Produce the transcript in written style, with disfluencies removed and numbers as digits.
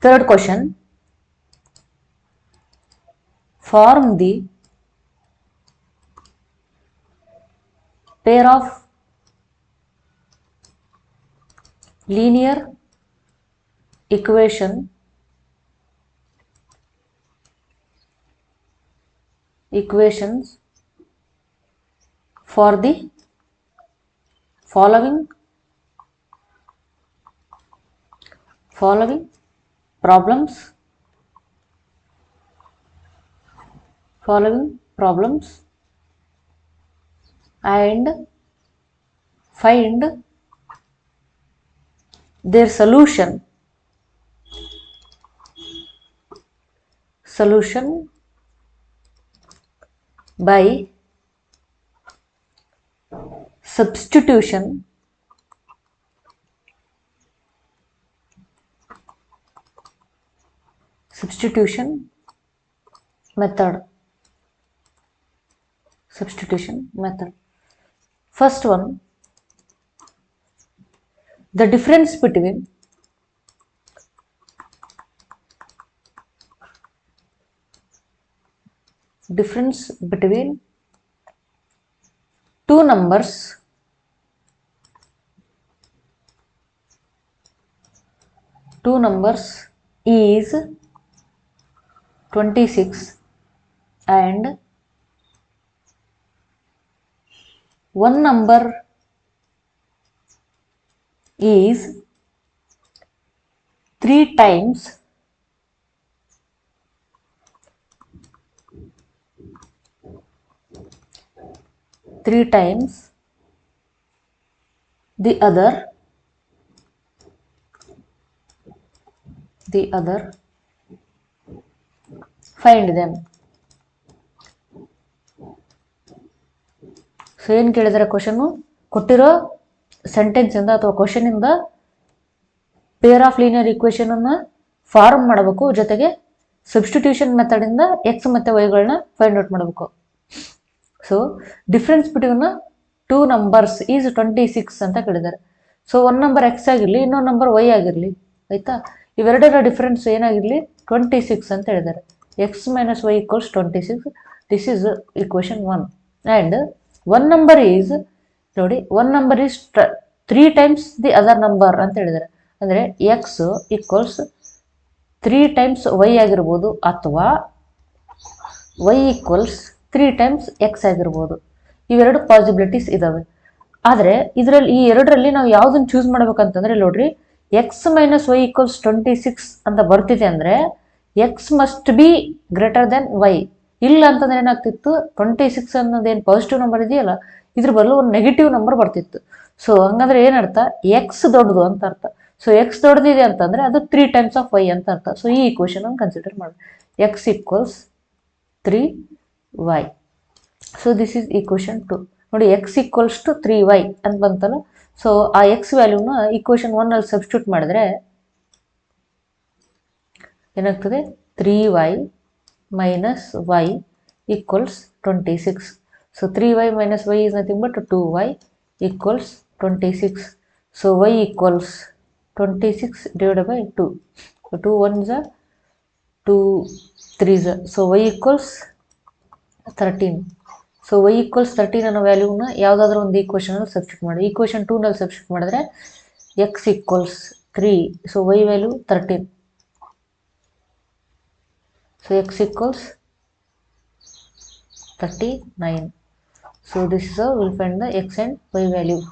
Third question, form the pair of linear equations for the following problems and find their solution by substitution method. First one, the difference between two numbers is 26 and one number is 3 times the other. Find them. So ಏನು ಕೇಳಿದರೆ question, ಕೊಟ್ಟಿರೋ sentence ಇಂದ ಅಥವಾ question ಇಂದ pair of linear equation ಅನ್ನ form ಮಾಡಬೇಕು, ಜೊತೆಗೆ substitution method ಇಂದ ಎಕ್ಸ್ ಮತ್ತೆ ವೈಗಳನ್ನ ಫೈಂಡ್ ಔಟ್ ಮಾಡಬೇಕು. So difference between two numbers is 26 ಅಂತ ಕೇಳಿದ್ದಾರೆ. ಸೊ ಒಂದು ನಂಬರ್ ಎಕ್ಸ್ ಆಗಿರಲಿ, ಇನ್ನೊಂದು ನಂಬರ್ ವೈ ಆಗಿರಲಿ, ಆಯ್ತಾ, ಇವೆರಡರ ಡಿಫ್ರೆನ್ಸ್ ಏನಾಗಿರಲಿ 26 ಅಂತ ಹೇಳಿದ್ದಾರೆ. X minus Y equals 26. This is equation 1. And one number is, ನೋಡಿ, one number is 3 times the other number ಅಂತ ಹೇಳಿದ್ದಾರೆ. ಅಂದರೆ ಎಕ್ಸ್ ಈಕ್ವಲ್ಸ್ 3 times ವೈ ಆಗಿರ್ಬೋದು ಅಥವಾ ವೈ ಈಕ್ವಲ್ಸ್ 3 times ಎಕ್ಸ್ ಆಗಿರ್ಬೋದು. ಇವೆರಡು ಪಾಸಿಬಿಲಿಟೀಸ್ ಇದಾವೆ. ಆದರೆ ಇದರಲ್ಲಿ ಈ ಎರಡರಲ್ಲಿ ನಾವು ಯಾವುದನ್ನು ಚೂಸ್ ಮಾಡ್ಬೇಕಂತಂದ್ರೆ, ನೋಡ್ರಿ, ಎಕ್ಸ್ ಮೈನಸ್ ವೈ ಈಕ್ವಲ್ಸ್ 26 ಅಂತ ಬರ್ತಿದೆ ಅಂದರೆ x must be greater than y. ಇಲ್ಲ ಅಂತಂದ್ರೆ ಏನಾಗ್ತಿತ್ತು, 26 ಅನ್ನೋದೇನು ಪಾಸಿಟಿವ್ ನಂಬರ್ ಇದೆಯಲ್ಲ, ಇದ್ರ ಬದಲು ಒಂದು ನೆಗೆಟಿವ್ ನಂಬರ್ ಬರ್ತಿತ್ತು. ಸೊ ಹಂಗಂದ್ರೆ ಏನರ್ಥ, ಎಕ್ಸ್ ದೊಡ್ಡದು ಅಂತ ಅರ್ಥ. ಸೊ ಎಕ್ಸ್ ದೊಡ್ಡದಿದೆ ಅಂತಂದ್ರೆ ಅದು 3 times ಆಫ್ ವೈ ಅಂತ ಅರ್ಥ. ಸೊ ಈ ಈಕ್ವೇಶನ್ ಅನ್ನು ಕನ್ಸಿಡರ್ ಮಾಡಿ, X equals 3y. So this is equation 2. ನೋಡಿ, ಎಕ್ಸ್ ಈಕ್ವಲ್ಸ್ ಟು 3y ಅಂತ ಬಂತಲ್ಲ. ಸೊ ಆ ಎಕ್ಸ್ ವ್ಯಾಲ್ಯೂನ ಈಕ್ವೇಶನ್ 1 ಅಲ್ಲಿ ಸಬ್ಸ್ಟಿಟ್ಯೂಟ್ ಮಾಡಿದ್ರೆ ಏನಾಗ್ತದೆ, 3y minus Y equals 26. So 3y minus y is nothing but 2y equals 26. So y equals 26 divided by 2. 2 1s are 2 3s. So y equals 13. So y equals 13 ಅನ್ನೋ ವ್ಯಾಲ್ಯೂನ ಯಾವುದಾದ್ರೂ ಒಂದು ಈಕ್ವೇಷನಲ್ಲಿ substitute ಮಾಡಿ. Equation 2 ನಲ್ಲಿ substitute ಮಾಡಿದ್ರೆ X equals 3. So y value 13. So X equals 39. So this is how we'll find the x and y value.